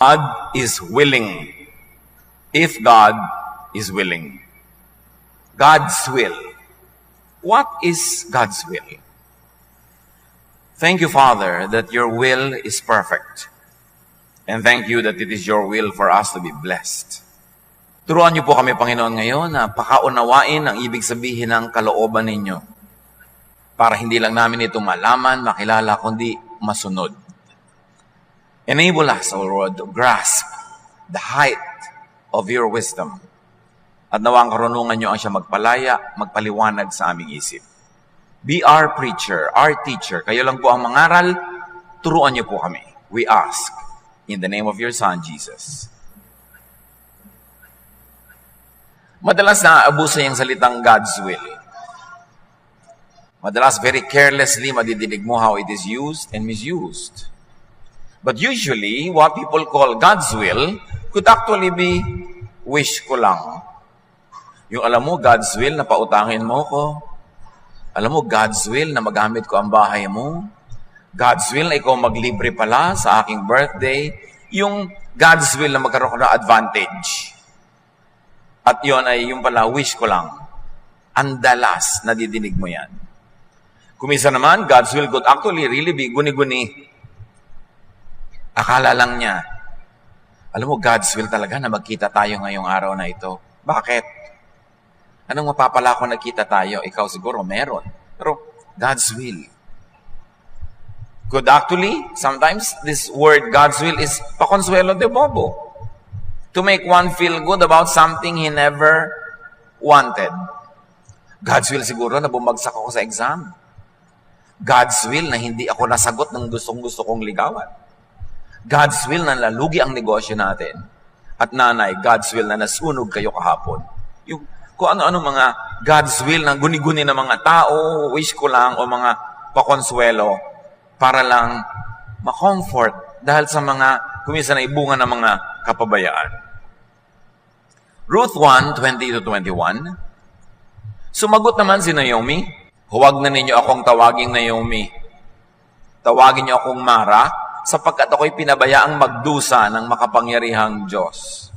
God is willing. If God is willing. God's will. What is God's will? Thank you, Father, that your will is perfect. And thank you that it is your will for us to be blessed. Turuan niyo po kami, Panginoon, ngayon na pakaunawain ang ibig sabihin ng kalooban ninyo para hindi lang namin ito malaman, makilala, kundi masunod. Enable us, O Lord, to grasp the height of your wisdom. At nawa ang karunungan nyo ang siya magpalaya, magpaliwanag sa aming isip. Be our preacher, our teacher. Kayo lang po ang mangaral, turuan niyo po kami. We ask in the name of your Son, Jesus. Madalas na-abuso yung salitang God's will. Madalas very carelessly madidinig mo how it is used and misused. But usually, what people call God's will could actually be wish ko lang. Yung alam mo, God's will na pautangin mo ko. Alam mo, God's will na magamit ko ang bahay mo. God's will na ikaw maglibre pala sa aking birthday. Yung God's will na magkaroon ko ng advantage. At yun ay yung pala, wish ko lang. Andalas, nadidinig mo yan. Kumisa naman, God's will could actually really be guni-guni. Akala lang niya. Alam mo, God's will talaga na magkita tayo ngayong araw na ito. Bakit? Anong mapapala kung nagkita tayo? Ikaw siguro meron. Pero God's will. Could actually, sometimes this word God's will is pakonsuelo de bobo. To make one feel good about something he never wanted. God's will siguro na bumagsak ako sa exam. God's will na hindi ako nasagot ng gustong-gusto kong ligawan. God's will na nalugi ang negosyo natin. At nanay, God's will na nasunog kayo kahapon. Yung, kung ano-ano mga God's will na guni-guni na mga tao, wish ko lang, o mga pakonsuelo, para lang ma-comfort dahil sa mga, kumisa na ibunga ng mga kapabayaan. Ruth 1:20-21, sumagot naman si Naomi, huwag na ninyo akong tawaging Naomi. Tawagin niyo akong Mara, sapagkat ako'y pinabayaang magdusa ng makapangyarihang Diyos.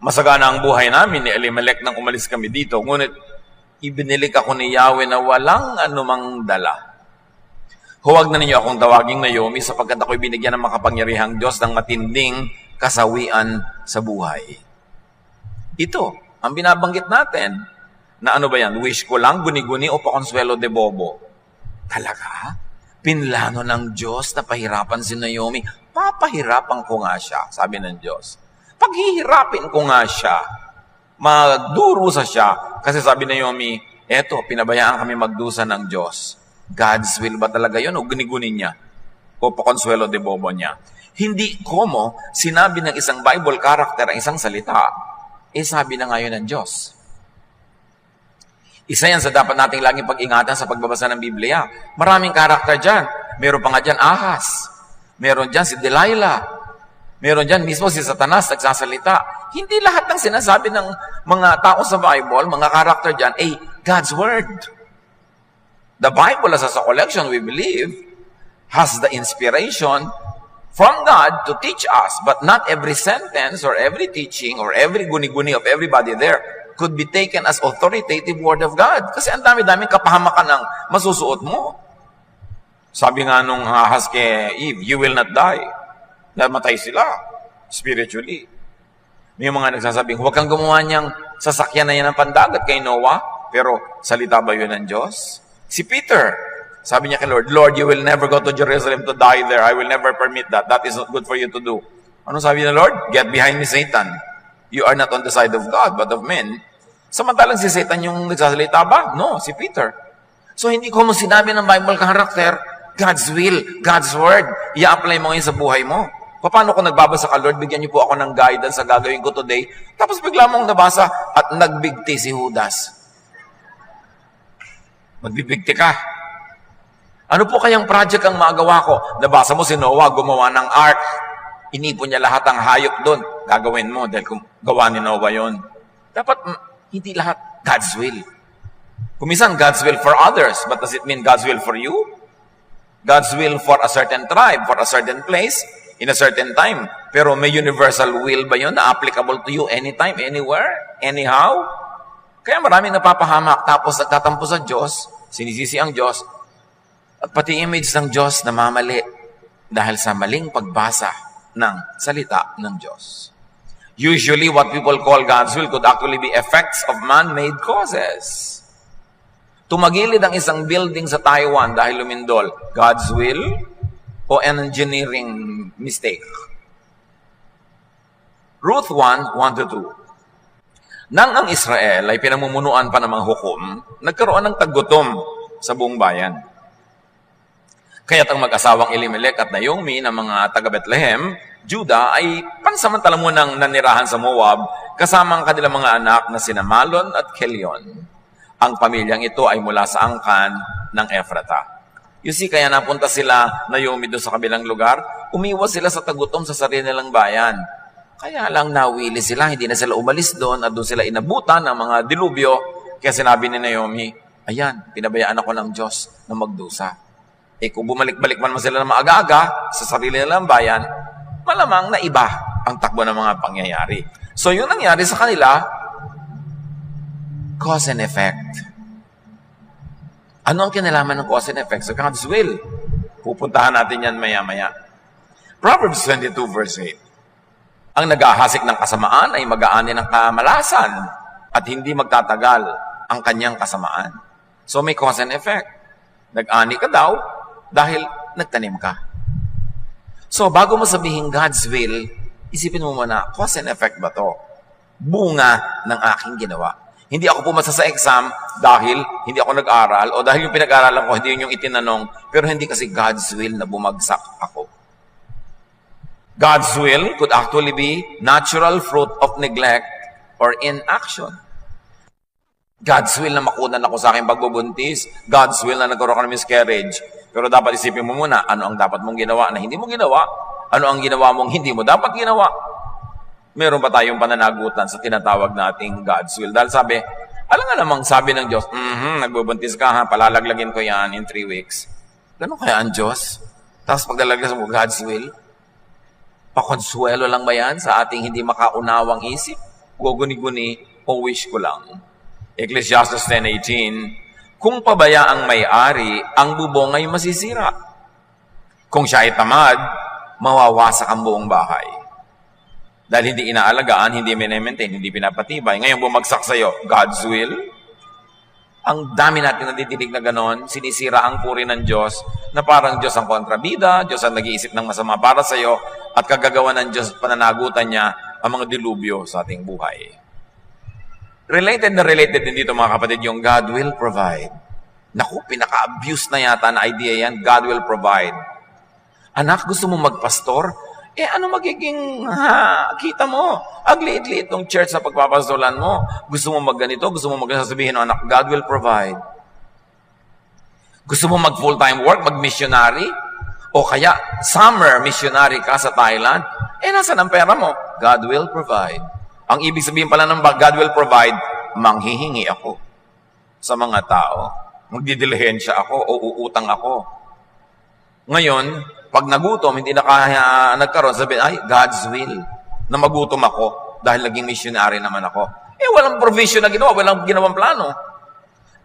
Masagana ang buhay namin ni Elimelech nang umalis kami dito, ngunit ibinilik ako ni Yahweh na walang anumang dala. Huwag na ninyo akong tawaging Naomi, sapagkat ako'y binigyan ng makapangyarihang Diyos ng matinding kasawian sa buhay. Ito, ang binabanggit natin, na ano ba yan? Wish ko lang, guni-guni o pakonsuelo de bobo. Talaga? Pinlano ng Diyos na pahirapan si Naomi. Papahirapan ko nga siya, sabi ng Diyos. Paghihirapin ko nga siya. Magdurusa siya. Kasi sabi ni Naomi, eto, pinabayaan kami magdusa ng Diyos. God's will ba talaga yun o guni-guni niya? O pakonsuelo de bobo niya? Hindi komo sinabi ng isang Bible character ang isang salita, sabi na ngayon ng Diyos. Isa yan sa dapat nating laging pag-ingatan sa pagbabasa ng Biblia. Maraming karakter dyan. Meron pa nga dyan Ahaz. Meron dyan si Delilah. Meron dyan mismo si Satanas nagsasalita. Hindi lahat ng sinasabi ng mga tao sa Bible, mga karakter dyan, God's Word. The Bible as a collection, we believe, has the inspiration from God to teach us. But not every sentence or every teaching or every guni-guni of everybody there could be taken as authoritative word of God. Kasi ang dami-daming kapahamakan ng masusuot mo. Sabi nga nung Ahaz kay Eve, you will not die. Namatay sila spiritually. May mga nagsasabing, huwag kang gumawa niyang sasakyan na yan ng pandagat kay Noah. Pero salita ba yun ng Diyos? Si Peter, sabi niya kay Lord, Lord, you will never go to Jerusalem to die there. I will never permit that. That is not good for you to do. Ano sabi ng Lord? Get behind me, Satan. You are not on the side of God, but of men. Samantalang si Satan yung nagsasalita ba? No, si Peter. So hindi ko mo sinabi ng Bible character, God's will, God's word, i-apply mo ngayon sa buhay mo. Paano kung nagbabasa ka, Lord, bigyan niyo po ako ng guidance sa gagawin ko today. Tapos bigla mong nabasa at nagbigti si Judas. Magbibigti ka. Ano po kayang project ang magawa ko? Nabasa mo si Noah, gumawa ng ark. Inipon niya lahat ang hayop doon. Gagawin mo dahil kung gawa ni Noah yun. Dapat hindi lahat God's will. Kumisan, God's will for others. But does it mean God's will for you? God's will for a certain tribe, for a certain place, in a certain time. Pero may universal will ba yun na applicable to you anytime, anywhere, anyhow? Kaya maraming napapahamak tapos nagtatampo sa Diyos, sinisisi ang Diyos, at pati image ng Diyos namamali dahil sa maling pagbasa ng salita ng Diyos. Usually, what people call God's will could actually be effects of man-made causes. Tumagilid ang isang building sa Taiwan dahil lumindol, God's will o an engineering mistake? Ruth 1, 1-2. Nang ang Israel ay pinamumunuan pa ng mga hukom, nagkaroon ng taggutom sa buong bayan. Kaya't ang mag-asawang Elimelech at Naomi ng mga taga-Bethlehem, Judah, ay pansamantala munang nanirahan sa Moab kasama ang kanilang mga anak na sina Malon at Kelion. Ang pamilyang ito ay mula sa angkan ng Ephrata. You see, kaya napunta sila Naomi doon sa kabilang lugar, umiwas sila sa tagutom sa sarili nilang bayan. Kaya lang nawili sila, hindi na sila umalis doon at doon sila inabutan ng mga dilubyo. Kaya sinabi ni Naomi, ayan, pinabayaan ako ng Diyos na magdusa. Kung bumalik-balik man sila na maaga-aga sa sarili nilang bayan, malamang na iba ang takbo ng mga pangyayari. So yun nangyari sa kanila, cause and effect. Ano ang kinalaman ng cause and effect sa God's will? Pupuntahan natin yan maya-maya. Proverbs 22 verse 8. Ang nag-ahasik ng kasamaan ay mag-aani ng kamalasan at hindi magtatagal ang kanyang kasamaan. So may cause and effect. Nag-ani ka daw dahil nagtanim ka. So bago mo sabihin God's will, isipin mo muna, cause and effect ba to? Bunga ng aking ginawa. Hindi ako pumasa sa exam dahil hindi ako nag-aral o dahil yung pinag-aralan ko, hindi yun yung itinanong, pero hindi kasi God's will na bumagsak ako. God's will could actually be natural fruit of neglect or inaction. God's will na makunan ako sa aking pagbubuntis. God's will na nagkaroon ka ng miscarriage. Pero dapat isipin mo muna, ano ang dapat mong ginawa na hindi mo ginawa? Ano ang ginawa mong hindi mo dapat ginawa? Meron pa tayong pananagutan sa tinatawag nating God's will. Dahil sabi, alam nga namang sabi ng Diyos, nagbubuntis ka ha, palalaglagin ko yan in 3 weeks. Ganun kaya ang Diyos? Tapos paglalaglas mo, God's will? Pakonsuelo lang ba yan sa ating hindi makaunawang isip? Guguni-guni o wish ko lang? Ecclesiastes 10:18, kung pabayaang may-ari, ang bubong ay masisira. Kung siya ay tamad, mawawasak ang buong bahay. Dahil hindi inaalagaan, hindi minemaintain, hindi pinapatibay. Ngayon bumagsak sa'yo, God's will. Ang dami natin nadidinig na ganon, sinisira ang puri ng Diyos, na parang Diyos ang kontrabida, Diyos ang nag-iisip ng masama para sa'yo, at kagagawa ng Diyos, pananagutan niya ang mga dilubyo sa ating buhay. Related na related din dito mga kapatid, yung God will provide. Naku, pinaka-abuse na yata na idea yan, God will provide. Anak, gusto mo magpastor? Ano magiging kita mo? Agliit-liit ng church sa pagpapastolan mo. Gusto mo magganito? Gusto mo magsasabihin, anak, God will provide. Gusto mo mag full-time work, mag-missionary? O kaya, summer missionary ka sa Thailand? Nasaan ang pera mo? God will provide. Ang ibig sabihin pala ng God will provide, manghihingi ako sa mga tao. Magdidilihensya ako o uutang ako. Ngayon, pag nagutom, hindi nagkaroon, sabihin, ay, God's will, na magutom ako dahil naging missionary naman ako. Walang provision na ginawa, walang ginawang plano.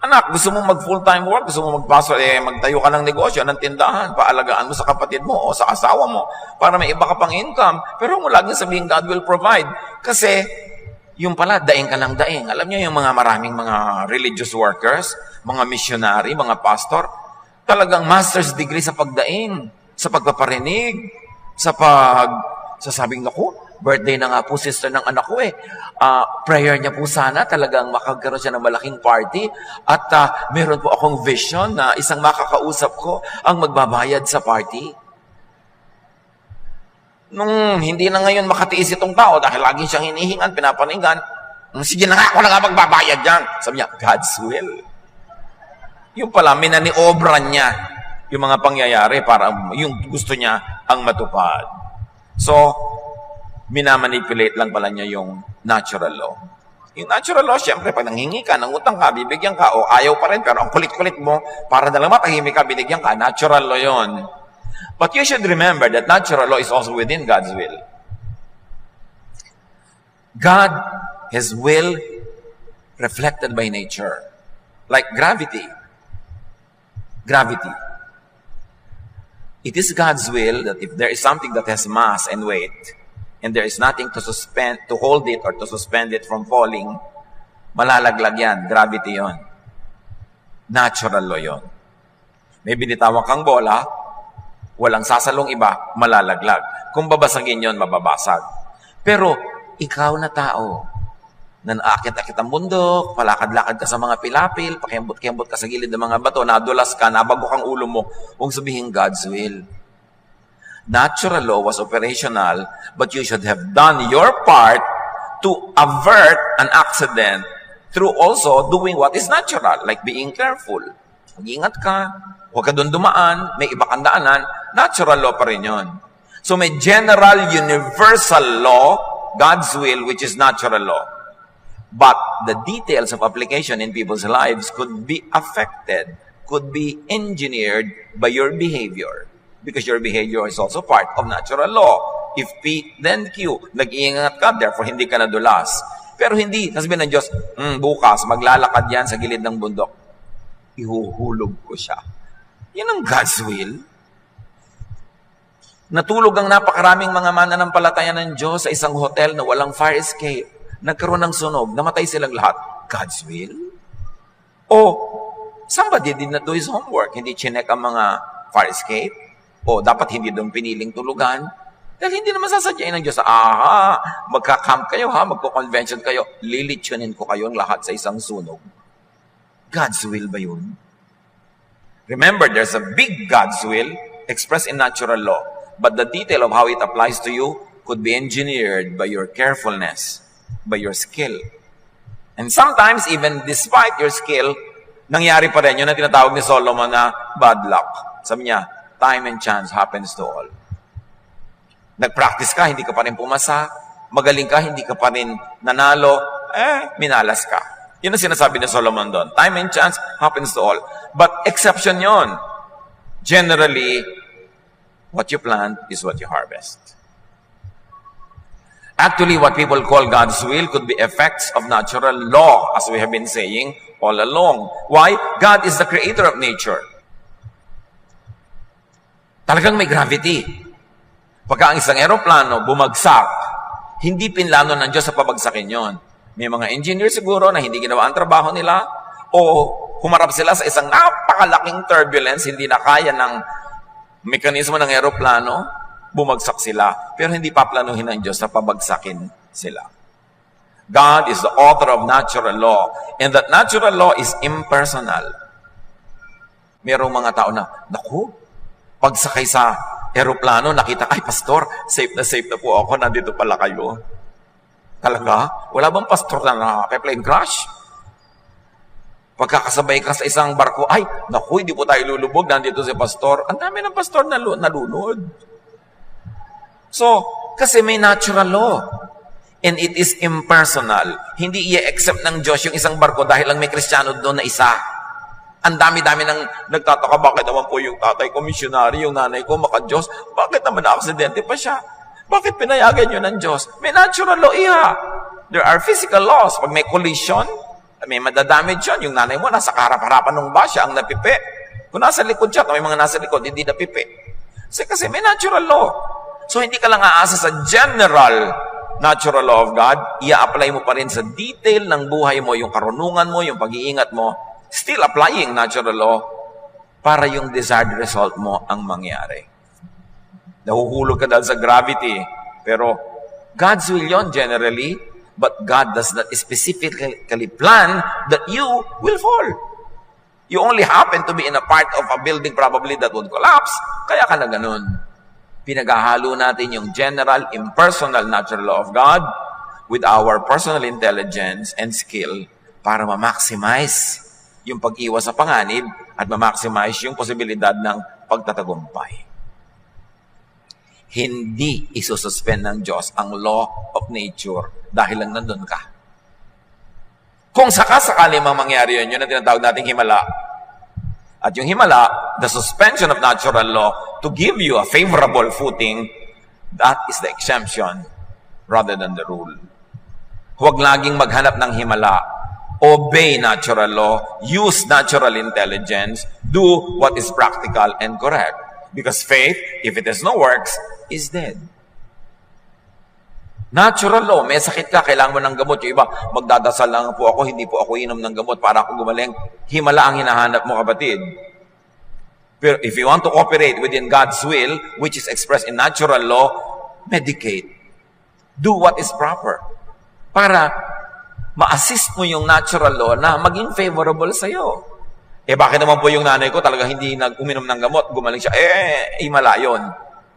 Anak, gusto mo mag full-time work, gusto mo magpasok, magtayo ka ng negosyo, ng tindahan, paalagaan mo sa kapatid mo o sa asawa mo para may iba ka pang income. Pero mo laging sabihin, God will provide. Kasi, yung pala, daing ka ng daing. Alam niyo yung mga maraming mga religious workers, mga missionary, mga pastor, talagang master's degree sa pagdaing, sa pagpaparinig, sasabing, naku, birthday na nga po sister ng anak ko prayer niya po sana talagang makagkaroon siya ng malaking party at meron po akong vision na isang makakausap ko ang magbabayad sa party. Nung hindi na ngayon makatiis itong tao dahil lagi siyang hinihingan, pinapaningan, sige na nga, ako na nga magbabayad dyan. Sabi niya, God's will. Yung pala, minaniobra niya yung mga pangyayari para yung gusto niya ang matupad. So, minamanipulate lang pala niya yung natural law. Yung natural law, syempre, pag nanghingi ka, nangutang ka, bibigyan ka, o ayaw pa rin, pero ang kulit-kulit mo, para na lang matahimik ka, binigyan ka, natural law yun. But you should remember that natural law is also within God's will. God, His will reflected by nature. Like gravity. Gravity. It is God's will that if there is something that has mass and weight, and there is nothing to hold it or to suspend it from falling, malalaglag yan. Gravity yon. Natural law yon. May binitawan kang bola, walang sasalong iba, malalaglag. Kung babasagin yon, mababasag. Pero, ikaw na tao, na naakit-akit ang bundok, palakad-lakad ka sa mga pilapil, pakiambot-kiambot ka sa gilid ng mga bato, nadulas ka, nabagok ang ulo mo, huwag sabihin God's will. Natural law was operational, but you should have done your part to avert an accident through also doing what is natural, like being careful. Mag-ingat ka, huwag ka doon dumaan, may iba kang daanan, natural law pa rin yun. So may general, universal law, God's will, which is natural law. But the details of application in people's lives could be affected, could be engineered by your behavior. Because your behavior is also part of natural law. If P, then Q. Nag-iingat ka, therefore hindi ka nadulas. Pero hindi, sasabihin ng Diyos, bukas, maglalakad yan sa gilid ng bundok. Ihuhulog ko siya. Yan ang God's will. Natulog ang napakaraming mga mananampalataya ng Diyos sa isang hotel na walang fire escape. Nagkaroon ng sunog, namatay silang lahat. God's will? O, somebody did not do his homework. Hindi chinek ang mga fire escape. O, dapat hindi doon piniling tulugan. Dahil hindi naman sasadyain ng Diyos, magka-camp kayo magko-convention kayo, lilitsyonin ko kayong lahat sa isang sunog. God's will ba yun? Remember, there's a big God's will expressed in natural law. But the detail of how it applies to you could be engineered by your carefulness, by your skill. And sometimes, even despite your skill, nangyari pa rin yun na tinatawag ni Solomon na bad luck. Sabi niya, time and chance happens to all. Nag-practice ka, hindi ka pa rin pumasa. Magaling ka, hindi ka pa rin nanalo. Minalas ka. Yun ang sinasabi ni Solomon doon. Time and chance happens to all. But exception yon. Generally, what you plant is what you harvest. Actually, what people call God's will could be effects of natural law, as we have been saying all along. Why? God is the creator of nature. Talagang may gravity. Pagka ang isang eroplano bumagsak, hindi pinlano ng Diyos sa pabagsakin yon. May mga engineer siguro na hindi ginawa ang trabaho nila o humarap sila sa isang napakalaking turbulence, hindi na kaya ng mekanismo ng eroplano, bumagsak sila. Pero hindi paplanuhin ng Diyos na pabagsakin sila. God is the author of natural law. And that natural law is impersonal. Merong mga tao na, naku, pagsakay sa eroplano, nakita, ay pastor, safe na po ako, nandito pala kayo. Talaga? Wala bang pastor na nakaka-plane crash? Pagkakasabay ka sa isang barko, ay, naku, hindi po tayo lulubog, nandito si pastor. Ang dami ng pastor na nalunod. So, kasi may natural law. And it is impersonal. Hindi i-accept ng Diyos yung isang barko dahil lang may Kristiyano doon na isa. Ang dami-dami nang nagtataka, bakit naman po yung tatay ko, missionary, yung nanay ko, maka-Diyos, bakit naman na-aksidente pa siya? Bakit pinayagan yun ng Diyos? May natural law, There are physical laws. Pag may collision, may madadamage yun. Yung nanay mo, nasa kaharap-harapan ng basya, ang napipi. Kung nasa likod siya, may mga nasa likod, hindi napipi. Kasi may natural law. So, hindi ka lang aasa sa general natural law of God, i-apply mo pa rin sa detail ng buhay mo, yung karunungan mo, yung pag-iingat mo, still applying natural law para yung desired result mo ang mangyari. Nahuhulog ka dahil sa gravity, pero God's will yon generally, but God does not specifically plan that you will fall. You only happen to be in a part of a building probably that would collapse, kaya ka na ganun. Pinaghahalo natin yung general, impersonal natural law of God with our personal intelligence and skill para ma-maximize yung pag-iwas sa panganib at ma-maximize yung posibilidad ng pagtatagumpay. Hindi isususpend ng Diyos ang law of nature dahil lang nandun ka. Kung sakasakali mang mangyari yun ang tinatawag nating himala. At yung himala, the suspension of natural law, to give you a favorable footing, that is the exemption rather than the rule. Huwag laging maghanap ng himala. Obey natural law, use natural intelligence, do what is practical and correct. Because faith, if it has no works, is dead. Natural law, may sakit ka, kailangan mo ng gamot. Yung iba, magdadasal lang po ako, hindi po ako inom ng gamot para ako gumaling. Himala ang hinahanap mo, kapatid. Pero if you want to operate within God's will, which is expressed in natural law, medicate. Do what is proper. Para ma-assist mo yung natural law na maging favorable sa'yo. Bakit naman po yung nanay ko talaga hindi uminom ng gamot, gumaling siya, himala yun.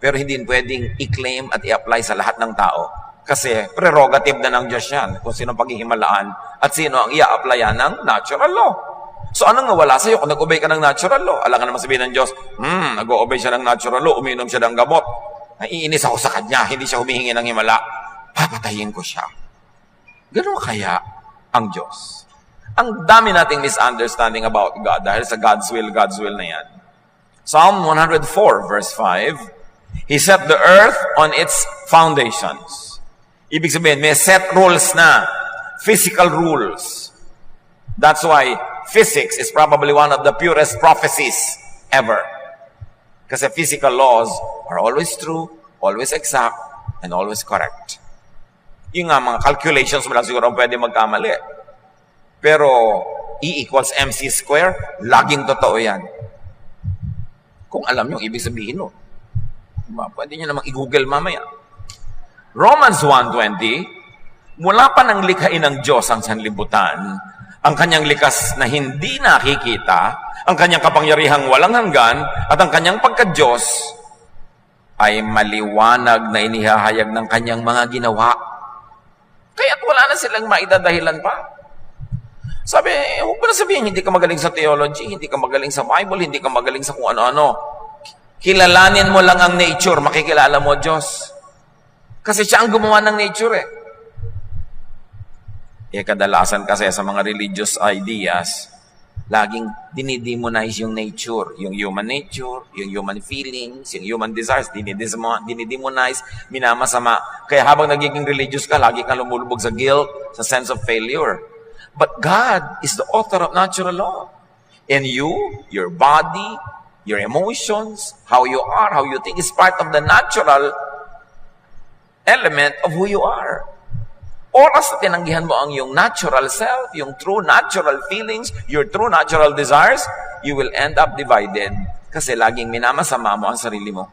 Pero hindi pwedeng i-claim at i-apply sa lahat ng tao. Kasi prerogative na ng Diyos yan kung sino paghihimalaan at sino ang i-applyan ng natural law. So anong nawala sa'yo kung nag-obey ka ng natural law? Alam ka naman sabihin ng Diyos, nag-obey siya ng natural law, uminom siya ng gamot. Naiinis ako sa kanya, hindi siya humihingi ng himala. Papatayin ko siya. Ganun kaya ang Diyos? Ang dami nating misunderstanding about God dahil sa God's will na yan. Psalm 104 verse 5, He set the earth on its foundations. Ibig sabihin, may set rules na. Physical rules. That's why physics is probably one of the purest prophecies ever. Kasi physical laws are always true, always exact, and always correct. Yung nga, mga calculations mo lang siguro pwede magkamali. Pero E equals MC square, laging totoo yan. Kung alam nyo, ibig sabihin no. Pwede nyo namang i-google mamaya. Romans 1:20, mula pa nang likhain ng Diyos ang sanlibutan, ang kanyang likas na hindi nakikita, ang kanyang kapangyarihang walang hanggan, at ang kanyang pagka-Diyos ay maliwanag na inihahayag ng kanyang mga ginawa. Kaya't wala na silang maidadahilan pa. Sabi, huwag mo na sabihin, hindi ka magaling sa theology, hindi ka magaling sa Bible, hindi ka magaling sa kung ano-ano. Kilalanin mo lang ang nature, makikilala mo Diyos. Kasi siya ang gumawa ng nature kadalasan kasi sa mga religious ideas, laging dinidemonize yung nature, yung human nature, yung human feelings, yung human desires, dinidemonize, minamasama. Kaya habang nagiging religious ka, lagi kang lumulubog sa guilt, sa sense of failure. But God is the author of natural law. And you, your body, your emotions, how you are, how you think is part of the natural element of who you are. Oras na tinanggihan mo ang yung natural self, yung true natural feelings, your true natural desires, you will end up divided kasi laging minamasama mo ang sarili mo.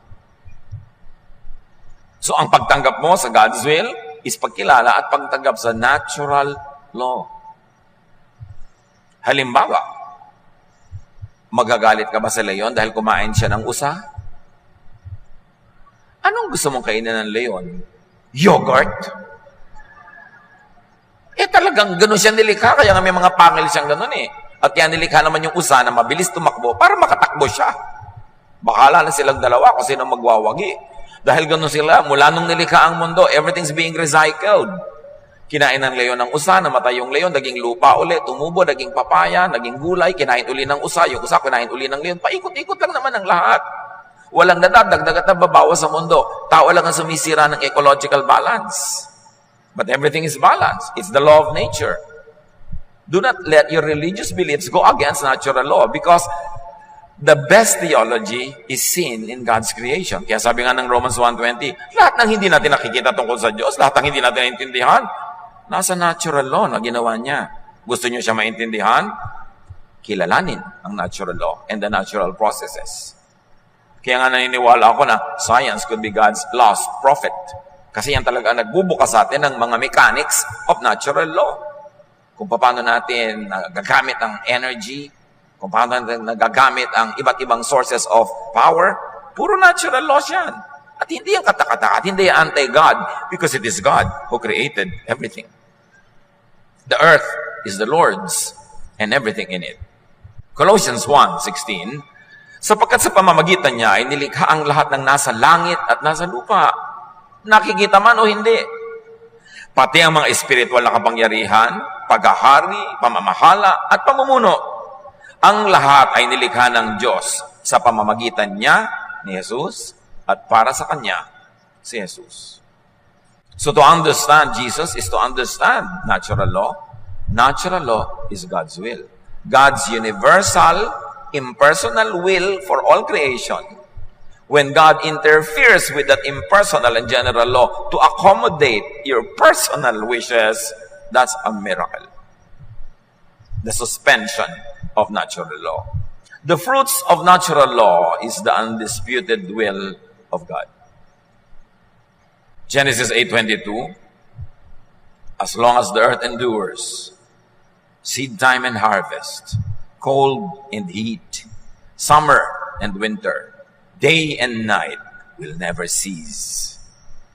So ang pagtanggap mo sa God's will is pagkilala at pagtanggap sa natural law. Halimbawa, magagalit ka ba sa leon dahil kumain siya ng usa? Anong gusto mong kainin ng leon? Yogurt? Talagang ganun siya nilikha, kaya nga may mga pangil siyang ganun At kaya nilikha naman yung usa na mabilis tumakbo para makatakbo siya. Bakala na silang dalawa kung sino magwawagi. Dahil ganun sila, mula nung nilikha ang mundo, everything's being recycled. Kinain ng leon ng usa, namatay yung leon, naging lupa ulit, tumubo, naging papaya, naging gulay, kinain uli ng usa, yung usa kinain uli ng leon. Paikot-ikot lang naman ang lahat. Walang nadadagdag at nababawas sa mundo. Tao lang ang sumisira ng ecological balance. But everything is balanced. It's the law of nature. Do not let your religious beliefs go against natural law because the best theology is seen in God's creation. Kaya sabi nga ng Romans 1:20, lahat ng hindi natin nakikita tungkol sa Diyos, lahat ng hindi natin naintindihan, nasa natural law na ginawa niya. Gusto niyo siya maintindihan? Kilalanin ang natural law and the natural processes. Kaya nga naniniwala ako na science could be God's lost prophet. Kasi yan talaga nagbubukas sa atin ng mga mechanics of natural law. Kung paano natin nagagamit ang energy, kung paano natin nagagamit ang iba't ibang sources of power, puro natural laws yan. At hindi yung katakata, at hindi yung anti-God, because it is God who created everything. The earth is the Lord's and everything in it. Colossians 1:16, sapagkat sa pamamagitan niya ay nilikha ang lahat ng nasa langit at nasa lupa. Nakikita man o hindi. Pati ang mga espiritual na kapangyarihan, paghahari, pamamahala, at pamumuno. Ang lahat ay nilikha ng Diyos sa pamamagitan niya ni Jesus at para sa kanya si Jesus. So to understand Jesus is to understand natural law. Natural law is God's will. God's universal, impersonal will for all creation. When God interferes with that impersonal and general law to accommodate your personal wishes, that's a miracle. The suspension of natural law. The fruits of natural law is the undisputed will of God. Genesis 8:22, as long as the earth endures, seed time and harvest, cold and heat, summer and winter, day and night will never cease.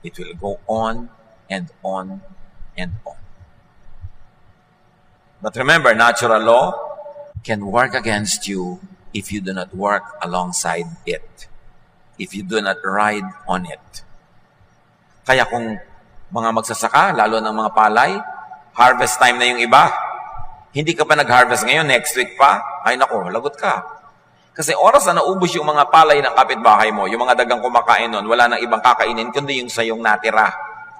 It will go on and on and on. But remember, natural law can work against you if you do not work alongside it. If you do not ride on it. Kaya kung mga magsasaka, lalo ng mga palay, harvest time na yung iba, hindi ka pa nag-harvest ngayon, next week pa, ay nako, lagot ka. Kasi oras na naubos yung mga palay ng kapitbahay mo, yung mga dagang kumakain nun, wala nang ibang kakainin, kundi yung sayong natira.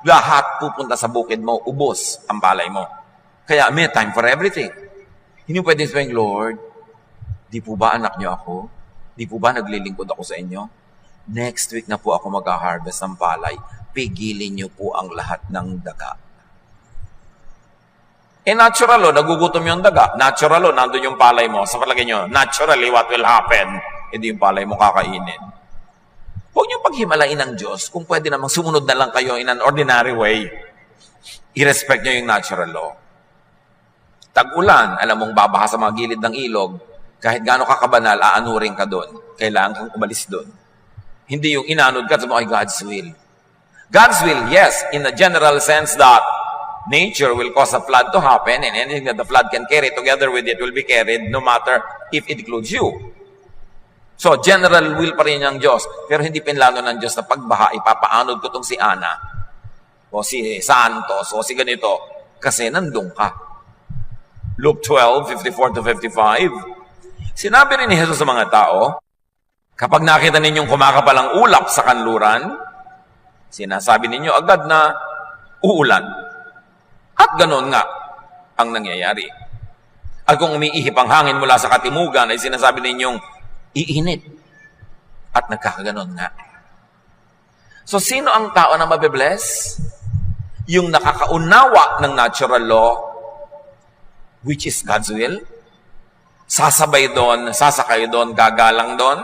Lahat pupunta sa bukid mo, ubos ang palay mo. Kaya may time for everything. Hindi mo pwedeng sabihin, Lord, di po ba anak niyo ako? Di po ba naglilingkod ako sa inyo? Next week na po ako mag-harvest ng palay. Pigilin niyo po ang lahat ng daga. Natural law, nagugutom yung daga. Natural law, nandun yung palay mo. Sa palagay nyo, naturally, what will happen? Hindi yung palay mo kakainin. Huwag niyo paghimalain ng Diyos kung pwede namang sumunod na lang kayo in an ordinary way. I-respect niyo yung natural law. Tag-ulan, alam mong babaha sa mga gilid ng ilog, kahit gaano kakabanal, aanurin ka doon. Kailangan kang umalis doon. Hindi yung inanod ka, sabi mo, ay God's will. God's will, yes, in a general sense that nature will cause a flood to happen and anything that the flood can carry together with it will be carried no matter if it includes you. So, general will pa rin ng Diyos. Pero hindi pinlano ng Diyos na pagbaha, ipapaanod ko tong si Ana o si Santos o si ganito kasi nandun ka. Luke 12:54-55, sinabi rin ni Jesus sa mga tao, kapag nakita ninyong kumakapalang ulap sa kanluran, sinasabi ninyo agad na uulan. At ganoon nga ang nangyayari. At kung umiihip ang hangin mula sa katimugan, ay sinasabi ninyong iinit. At nagkakaganon nga. So, sino ang tao na mabibless? Yung nakakaunawa ng natural law, which is God's will. Sasabay doon, sasakay doon, gagalang doon.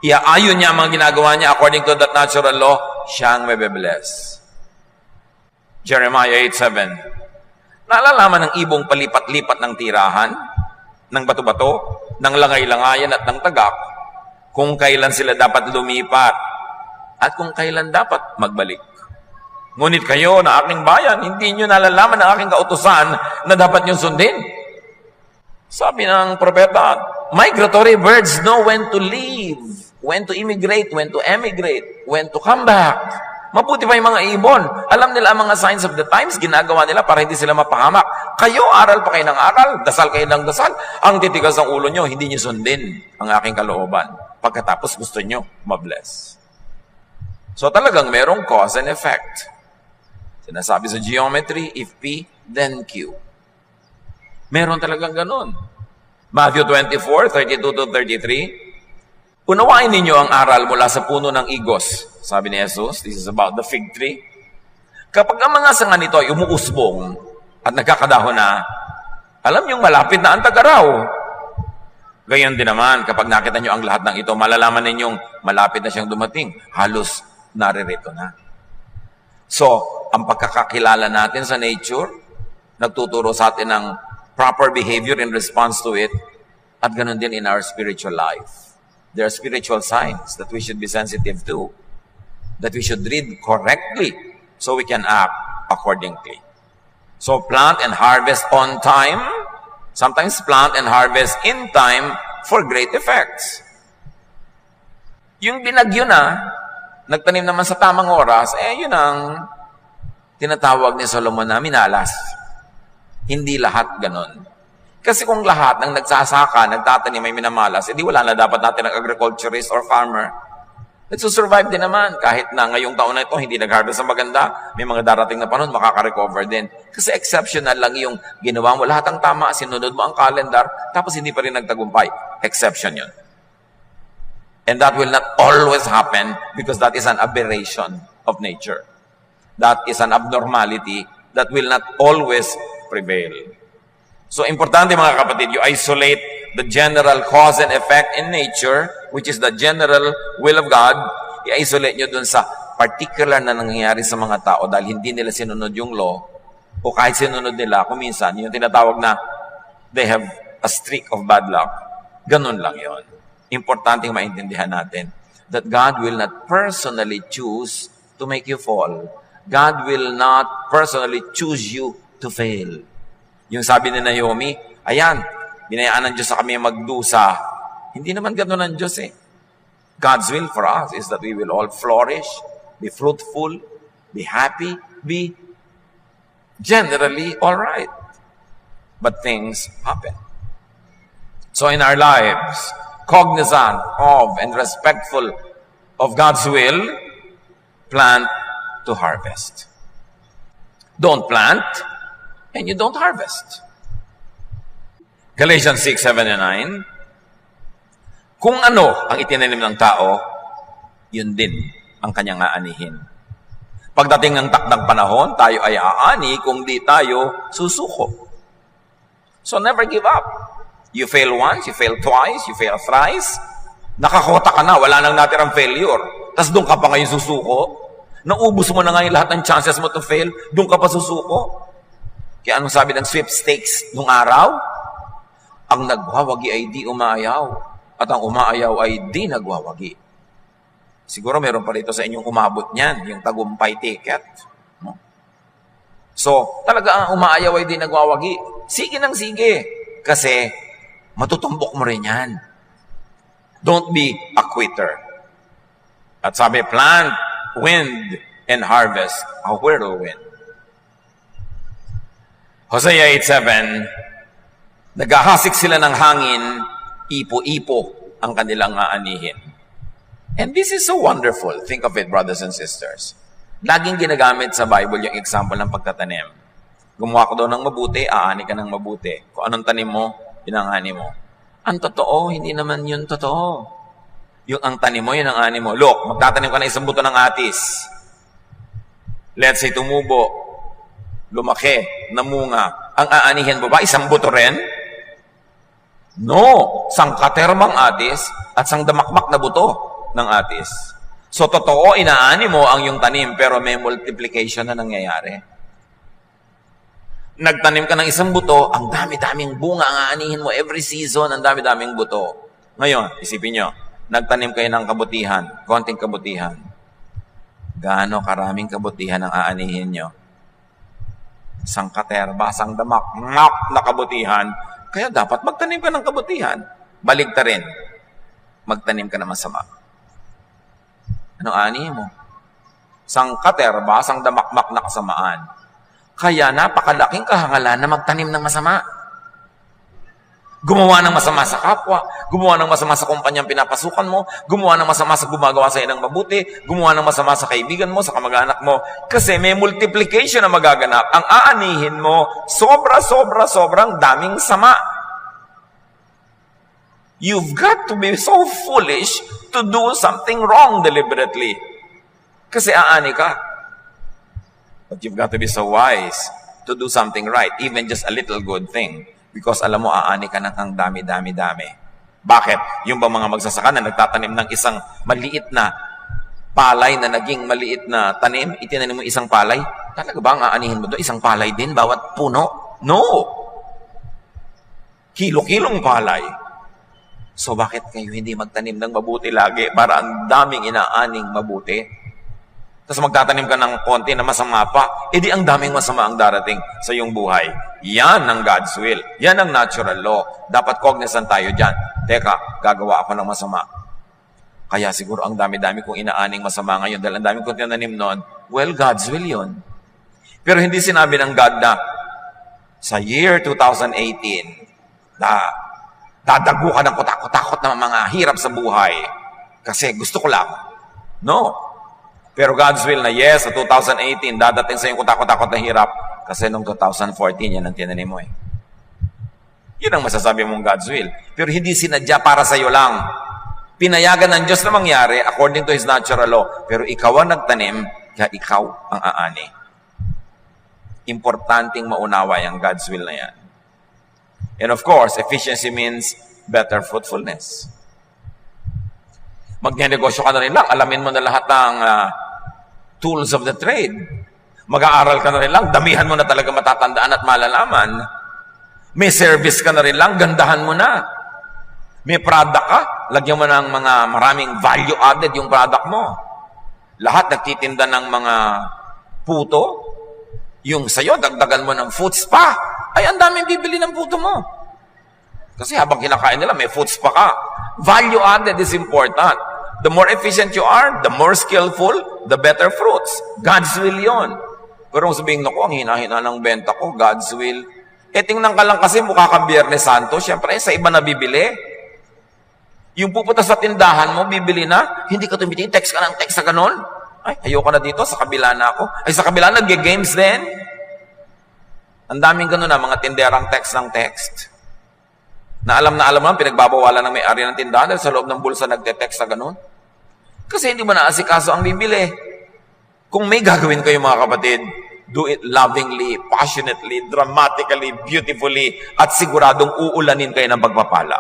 Iaayon niya ang mga ginagawa niya according to that natural law, siyang mabibless. Jeremiah 8:7. Naalalaman ng ibong palipat-lipat ng tirahan, ng bato-bato, ng langay-langayan at ng tagak, kung kailan sila dapat lumipat at kung kailan dapat magbalik. Ngunit kayo na aking bayan, hindi nyo nalalaman ang aking kautusan na dapat nyo sundin. Sabi ng propeta, migratory birds know when to leave, when to immigrate, when to emigrate, when to come back. Mabuti pa yung mga ibon. Alam nila ang mga signs of the times, ginagawa nila para hindi sila mapahamak. Kayo, aral pa kayo ng aral, dasal kayo ng dasal. Ang titigas ng ulo nyo, hindi nyo sundin ang aking kalooban. Pagkatapos gusto nyo mabless. So talagang merong cause and effect. Sinasabi sa geometry, if P, then Q. Meron talagang ganun. Matthew 24:32-33. Unawain ninyo ang aral mula sa puno ng igos. Sabi ni Jesus, this is about the fig tree. Kapag ang mga sanga nito ay umuusbong at nagkakadahon na, alam niyong malapit na ang tag-araw. Gayon din naman, kapag nakita niyo ang lahat ng ito, malalaman ninyong malapit na siyang dumating. Halos naririto na. So, ang pagkakakilala natin sa nature, nagtuturo sa atin ng proper behavior in response to it, at ganun din in our spiritual life. There are spiritual signs that we should be sensitive to, that we should read correctly so we can act accordingly. So, plant and harvest on time, sometimes plant and harvest in time for great effects. Yung binagyo na, nagtanim naman sa tamang oras, yun ang tinatawag ni Solomon na minalas. Hindi lahat ganon. Kasi kung lahat ng nagsasaka, nagtatanim may minamalas, edi wala na dapat natin ang agriculturist or farmer. Nagsusurvive din naman. Kahit na ngayong taon na ito, hindi nag-harvest ng maganda, may mga darating na panahon, makaka-recover din. Kasi exceptional lang yung ginawa mo. Lahat ang tama, sinunod mo ang calendar, tapos hindi pa rin nagtagumpay. Exception yun. And that will not always happen because that is an aberration of nature. That is an abnormality that will not always prevail. So, importante mga kapatid, you isolate the general cause and effect in nature, which is the general will of God. I-isolate nyo dun sa particular na nangyayari sa mga tao dahil hindi nila sinunod yung law o kahit sinunod nila, kung minsan, yung tinatawag na they have a streak of bad luck. Ganun lang yon. Importante maintindihan natin that God will not personally choose to make you fall. God will not personally choose you to fail. Yung sabi ni Naomi, ayan, binayaan ng Diyos sa kami magdusa. Hindi naman gano'n ang Diyos eh. God's will for us is that we will all flourish, be fruitful, be happy, be generally all right. But things happen. So in our lives, cognizant of and respectful of God's will, plant to harvest. Don't plant, and you don't harvest. Galatians 6, 7, and 9, kung ano ang itinanim ng tao, yun din ang kanyang aanihin. Pagdating ng takdang panahon, tayo ay aani kung di tayo susuko. So never give up. You fail once, you fail twice, you fail thrice. Nakakota ka na, wala nang natirang failure. Tapos doon ka pa ngayon susuko. Naubos mo na ngayon lahat ng chances mo to fail, doon ka pa susuko. Kaya anong sabi ng sweepstakes nung araw? Ang nagwawagi ay di umaayaw, at ang umaayaw ay di nagwawagi. Siguro meron pa rito sa inyong umabot niyan, yung tagumpay ticket. No? So, talaga ang umaayaw ay di nagwawagi. Sige nang sige. Kasi, matutumbok mo rin yan. Don't be a quitter. At sabi, plant, wind, and harvest a whirlwind. Hosea 8:7, naghahasik sila ng hangin, ipo-ipo ang kanilang aanihin. And this is so wonderful. Think of it, brothers and sisters. Laging ginagamit sa Bible yung example ng pagtatanim. Gumawa ka daw ng mabuti, aani ka ng mabuti. Kung anong tanim mo, pinangani mo. Ang totoo, hindi naman yun totoo. Yung ang tanim mo, yun ang ani mo. Look, magtatanim ka na isang buto ng atis. Let's say, tumubo, lumaki, namunga. Ang aanihin mo ba, isang buto rin? No. Sangkatermang atis at sangdamakmak na buto ng atis. So, totoo, inaani mo ang yung tanim, pero may multiplication na nangyayari. Nagtanim ka ng isang buto, ang dami-daming bunga ang aanihin mo every season, ang dami-daming buto. Ngayon, isipin nyo, nagtanim kayo ng kabutihan, konting kabutihan. Gaano karaming kabutihan ang aanihin nyo? Isang katerba, isang damak, na kabutihan. Kaya dapat magtanim ka ng kabutihan. Baligta rin, magtanim ka ng masama. Ano aanihin mo? Isang katerba, isang damakmak na kasamaan. Kaya napakalaking kahangalan na magtanim ng masama. Gumawa ng masama sa kapwa, gumawa ng masama sa kumpanyang pinapasukan mo, gumawa ng masama sa gumagawa sa ng mabuti, gumawa ng masama sa kaibigan mo, sa kamag-anak mo. Kasi may multiplication na magaganap. Ang aanihin mo, sobrang daming sama. You've got to be so foolish to do something wrong deliberately. Kasi aani ka. But you've got to be so wise to do something right, even just a little good thing. Because alam mo, aani ka ng ang dami. Bakit? Yung ba mga magsasaka na nagtatanim ng isang maliit na palay na naging maliit na tanim, itinanim mo isang palay, talaga ba ang aanihin mo doon? Isang palay din, bawat puno? No! Kilo-kilong palay. So bakit kayo hindi magtanim ng mabuti lagi para ang daming inaaning mabuti? Tapos magtatanim ka ng konti na masama pa, edi ang daming masama ang darating sa iyong buhay. Yan ang God's will. Yan ang natural law. Dapat cognizant tayo dyan. Teka, gagawa ako ng masama. Kaya siguro ang dami-dami kong inaaning masama ngayon dahil ang dami kong tinanim noon. Well, God's will yun. Pero hindi sinabi ng God na sa year 2018 na dadago ka ng kutakot na mga hirap sa buhay kasi gusto ko lang. No. Pero God's will na yes, sa 2018, dadating sa yung kutakot-takot na hirap. Kasi noong 2014, yan ang tinanim mo eh. Yun ang masasabi mong God's will. Pero hindi sinadya para sa iyo lang. Pinayagan ng Diyos na mangyari according to His natural law. Pero ikaw ang nagtanim, kaya ikaw ang aani. Importanteng maunawa yung God's will na yan. And of course, efficiency means better fruitfulness. Magnenegosyo ka na rin lang, alamin mo na lahat ng tools of the trade. Mag-aaral ka na rin lang, damihan mo na talaga matatandaan at malalaman. May service ka na rin lang, gandahan mo na. May product ka, lagyan mo ng mga maraming value added yung product mo. Lahat nagtitinda ng mga puto, yung sa'yo, dagdagan mo ng food spa. Ay, ang daming bibili ng puto mo. Kasi habang kinakain nila, may food spa ka. Value added is important. The more efficient you are, the more skillful, the better fruits. God's will yon. Pero kung sabihin, naku, ang hina-hina ng benta ko, God's will. Tingnan ka lang kasi mukha kang Biyernes Santo, syempre sa iba na bibili. Yung pupunta sa tindahan mo, bibili na, hindi ka tumitingin, text ka ng text sa ganon. Ay, ayoko na dito, sa kabila na ako. Ay, sa kabila, nag-games din. Ang daming ganon na, mga tinderang text ng text. Na alam naman, pinagbabawalan ng may-ari ng tindahan dahil sa loob ng bulsa nagte-text sa ganon. Kasi hindi mo naasikaso ang bibili. Kung may gagawin kayo mga kapatid, do it lovingly, passionately, dramatically, beautifully, at siguradong uulanin kayo ng pagpapala.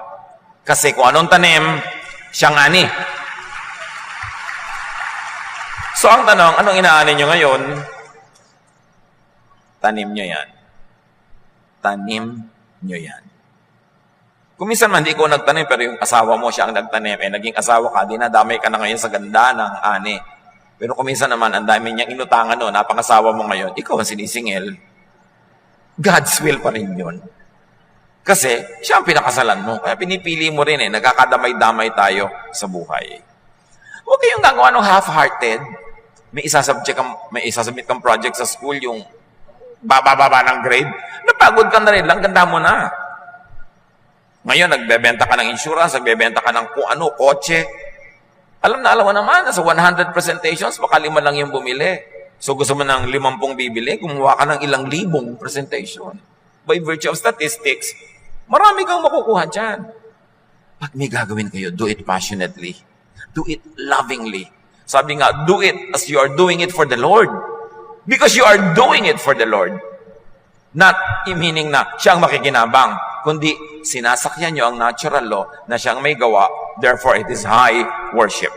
Kasi kung anong tanim, siyang ani. So ang tanong, anong inaani nyo ngayon? Tanim nyo yan. Tanim nyo yan. Kung minsan man, hindi ko nagtanim, pero yung asawa mo siya ang nagtanim, naging asawa ka, dinadamay ka na ngayon sa ganda ng ani. Pero kung minsan naman, ang dami niyang inutangan no, napangasawa mo ngayon, ikaw ang sinisingil. God's will pa rin yun. Kasi, siya ang pinakasalan mo. Kaya pinipili mo rin nagkakadamay-damay tayo sa buhay. Huwag kayong gagawa ng half-hearted. May isasubmit kang project sa school, yung baba ng grade. Napagod ka na rin lang, ganda mo na. Ngayon, nagbebenta ka ng insurance, nagbebenta ka ng kung ano, kotse. Alam mo naman, sa 100 presentations, baka 5 lang yung bumili. So gusto mo ng 50 bibili, gumawa ka ng ilang libong presentation. By virtue of statistics, marami kang makukuha dyan. Pag may gagawin kayo, do it passionately. Do it lovingly. Sabi nga, do it as you are doing it for the Lord. Because you are doing it for the Lord. Not meaning na siya ang makikinabang, kundi sinasakyan nyo ang natural law na siyang may gawa, therefore it is high worship.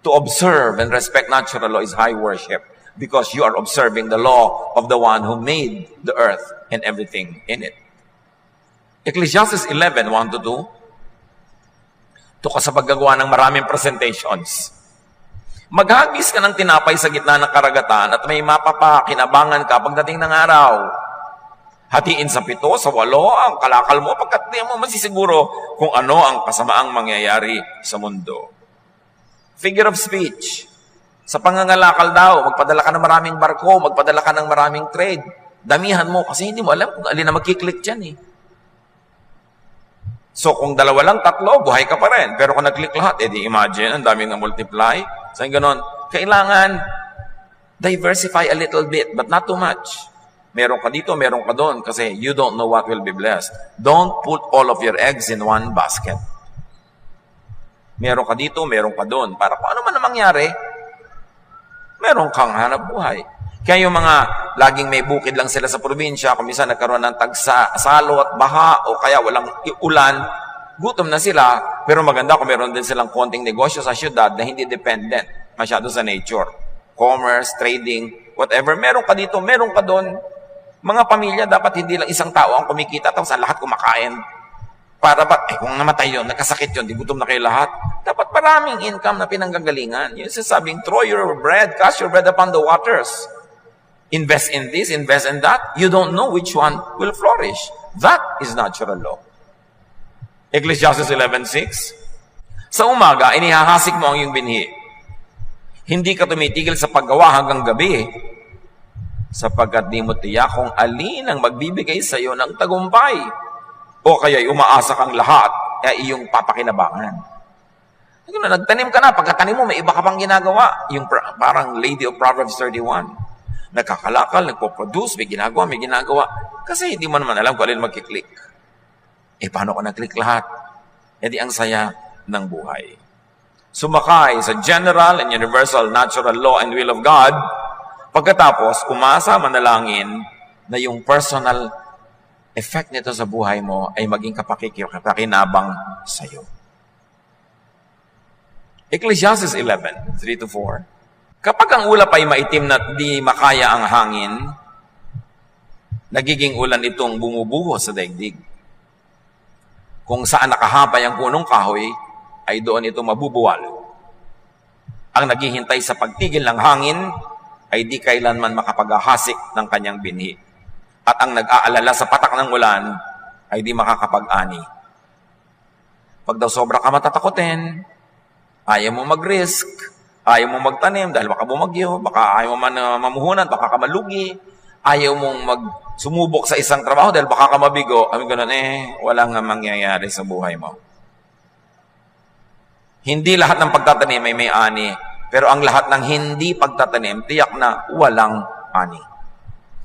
To observe and respect natural law is high worship because you are observing the law of the one who made the earth and everything in it. Ecclesiastes 11, 1-2. Ito ka sa paggagawa ng maraming presentations. Maghagis ka ng tinapay sa gitna ng karagatan at may mapapakinabangan ka pagdating ng araw. Hatiin sa 7, sa 8, ang kalakal mo pagkat di mo masisiguro kung ano ang kasamaang mangyayari sa mundo. Figure of speech. Sa pangangalakal daw, magpadala ka ng maraming barko, magpadala ka ng maraming trade. Damihan mo kasi hindi mo alam kung alin na magkiklik dyan eh. So kung 2 lang, 3, buhay ka pa rin. Pero kung nag-click lahat, di imagine, ang daming na-multiply. So ganon, kailangan diversify a little bit, but not too much. Meron ka dito, meron ka doon, kasi you don't know what will be blessed. Don't put all of your eggs in one basket. Meron ka dito, meron ka doon. Para kung ano man ang mangyari, meron kang hanap buhay. Kaya yung mga laging may bukid lang sila sa probinsya, kung minsan nagkaroon ng salo at baha, o kaya walang ulan, gutom na sila, pero maganda kung meron din silang konting negosyo sa syudad na hindi dependent masyado sa nature. Commerce, trading, whatever. Meron ka dito, meron ka doon. Mga pamilya, dapat hindi lang isang tao ang kumikita, tapos ang lahat kumakain. Para ba, kung namatay yun, nagkasakit yun, di gutom na kayo lahat. Dapat maraming income na pinanggagalingan. Yung sasabing, throw your bread, cast your bread upon the waters. Invest in this, invest in that. You don't know which one will flourish. That is natural law. Ecclesiastes 11:6. Sa umaga, inihahasik mo ang iyong binhi. Hindi ka tumitigil sa paggawa hanggang gabi, sapagkat di mo tiyak kung alin ang magbibigay sa iyo ng tagumpay. O kaya'y umaasa kang lahat ay iyong papakinabangan. Nagtanim ka na, pagkatanim mo, may iba ka pang ginagawa. Yung parang Lady of Proverbs 31. Nagkakalakal, nagpo-produce, may ginagawa. Kasi hindi mo naman alam kung alin magkiklik. Paano ko nag-click lahat? Di ang saya ng buhay. Sumakay sa general and universal natural law and will of God, pagkatapos, umasa, manalangin, na yung personal effect nito sa buhay mo ay maging kapakinabang sa'yo. Ecclesiastes 11, 3-4. Kapag ang ulap ay maitim na di makaya ang hangin, nagiging ulan itong bumubuho sa daigdig. Kung saan nakahapay ang punong kahoy, ay doon ito mabubuwal. Ang naghihintay sa pagtigil ng hangin, ay di kailanman makapaghahasik ng kanyang binhi. At ang nag-aalala sa patak ng ulan, ay di makakapag-ani. Pag daw sobra ka matatakotin, ayaw mo mag-risk, ayaw mo magtanim dahil baka bumagyo, baka ayaw mo mamuhunan, baka ka malugi, ayaw mong sumubok sa isang trabaho dahil baka ka mabigo, ganun, wala nga mangyayari sa buhay mo. Hindi lahat ng pagtatanim ay may ani, pero ang lahat ng hindi pagtatanim, tiyak na walang ani.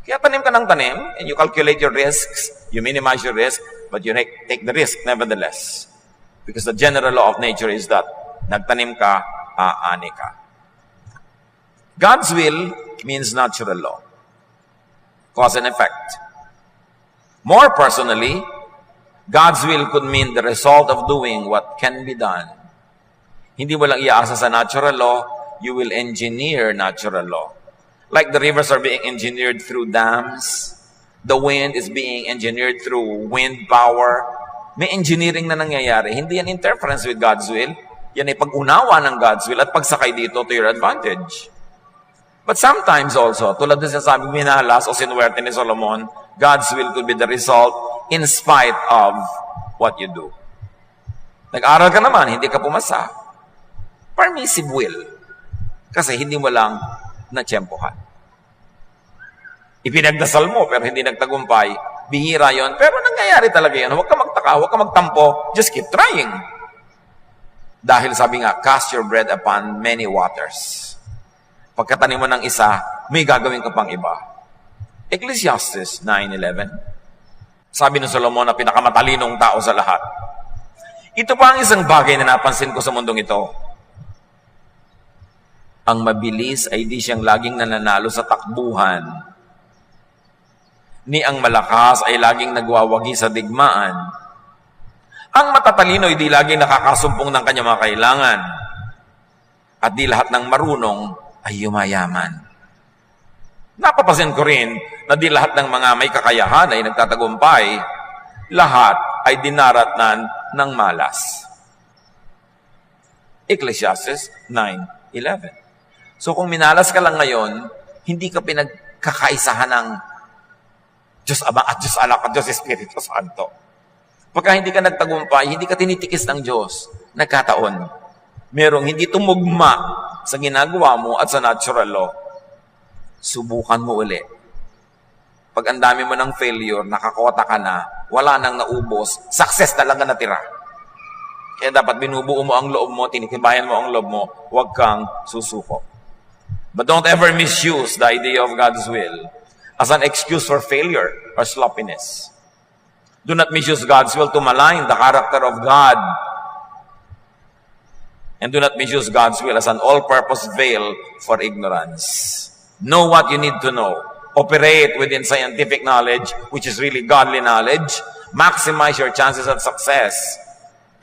Kaya tanim ka ng tanim, and you calculate your risks, you minimize your risk, but you take the risk nevertheless. Because the general law of nature is that nagtanim ka, aani ka. God's will means natural law. Cause and effect. More personally, God's will could mean the result of doing what can be done. Hindi mo lang iaasa sa natural law, you will engineer natural law. Like the rivers are being engineered through dams, the wind is being engineered through wind power. May engineering na nangyayari. Hindi yan interference with God's will. Yan ay pag-unawa ng God's will at pagsakay dito to your advantage. But sometimes also, tulad na sinasabi minalas o sinuwerte ni Solomon, God's will could be the result in spite of what you do. Nag-aral ka naman, hindi ka pumasa. Permissive will. Kasi hindi mo lang natsyempohan. Ipinagdasal mo pero hindi nagtagumpay, bihira yon, pero nangyayari talaga yan. Huwag ka magtaka, huwag ka magtampo, just keep trying. Dahil sabi nga, cast your bread upon many waters. Pagkatanim mo ng isa, may gagawin ka pang iba. Ecclesiastes 9:11. Sabi ng Solomon na pinakamatalinong tao sa lahat. Ito pa ang isang bagay na napansin ko sa mundong ito. Ang mabilis ay di siyang laging nananalo sa takbuhan. Ni ang malakas ay laging nagwawagi sa digmaan. Ang matatalino ay di laging nakakasumpong ng kanyang mga kailangan. At di lahat ng marunong ay yumayaman. Napapansin ko rin na di lahat ng mga may kakayahan ay nagtatagumpay. Lahat ay dinaratnan ng malas. Ecclesiastes 9:11. So kung minalas ka lang ngayon, hindi ka pinagkakaisahan ng Diyos Ama at Diyos Anak at Diyos Espiritu Santo. Pagka hindi ka nagtagumpay, hindi ka tinitikis ng Diyos, nagkataon. Merong hindi tumugma sa ginagawa mo at sa natural law. Subukan mo uli. Pag ang dami mo ng failure, nakakota ka na, wala nang naubos, success na lang ang natira. Kaya dapat binubuo mo ang loob mo, tinitibayan mo ang loob mo, huwag kang susuko. But don't ever misuse the idea of God's will as an excuse for failure or sloppiness. Do not misuse God's will to malign the character of God. And do not misuse God's will as an all-purpose veil for ignorance. Know what you need to know. Operate within scientific knowledge, which is really godly knowledge. Maximize your chances of success.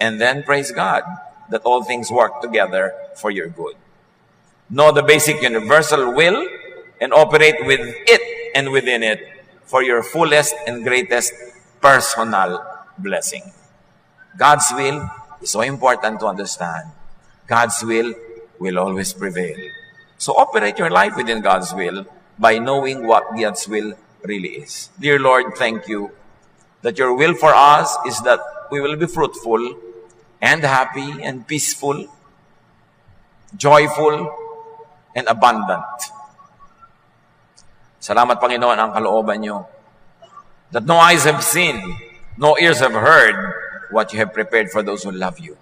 And then praise God that all things work together for your good. Know the basic universal will and operate with it and within it for your fullest and greatest personal blessing. God's will is so important to understand. God's will always prevail. So operate your life within God's will by knowing what God's will really is. Dear Lord, thank you that your will for us is that we will be fruitful and happy and peaceful, joyful, and abundant. Salamat, Panginoon, ang kalooban niyo. That no eyes have seen, no ears have heard what you have prepared for those who love you.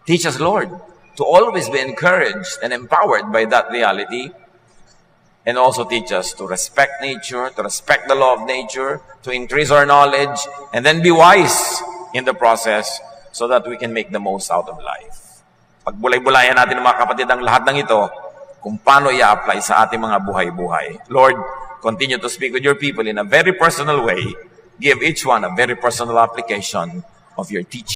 Teach us, Lord, to always be encouraged and empowered by that reality. And also teach us to respect nature, to respect the law of nature, to increase our knowledge, and then be wise in the process so that we can make the most out of life. Pagbulay-bulayan natin mga kapatid ang lahat ng ito, kung paano i-apply sa ating mga buhay-buhay. Lord, continue to speak with your people in a very personal way. Give each one a very personal application of your teaching.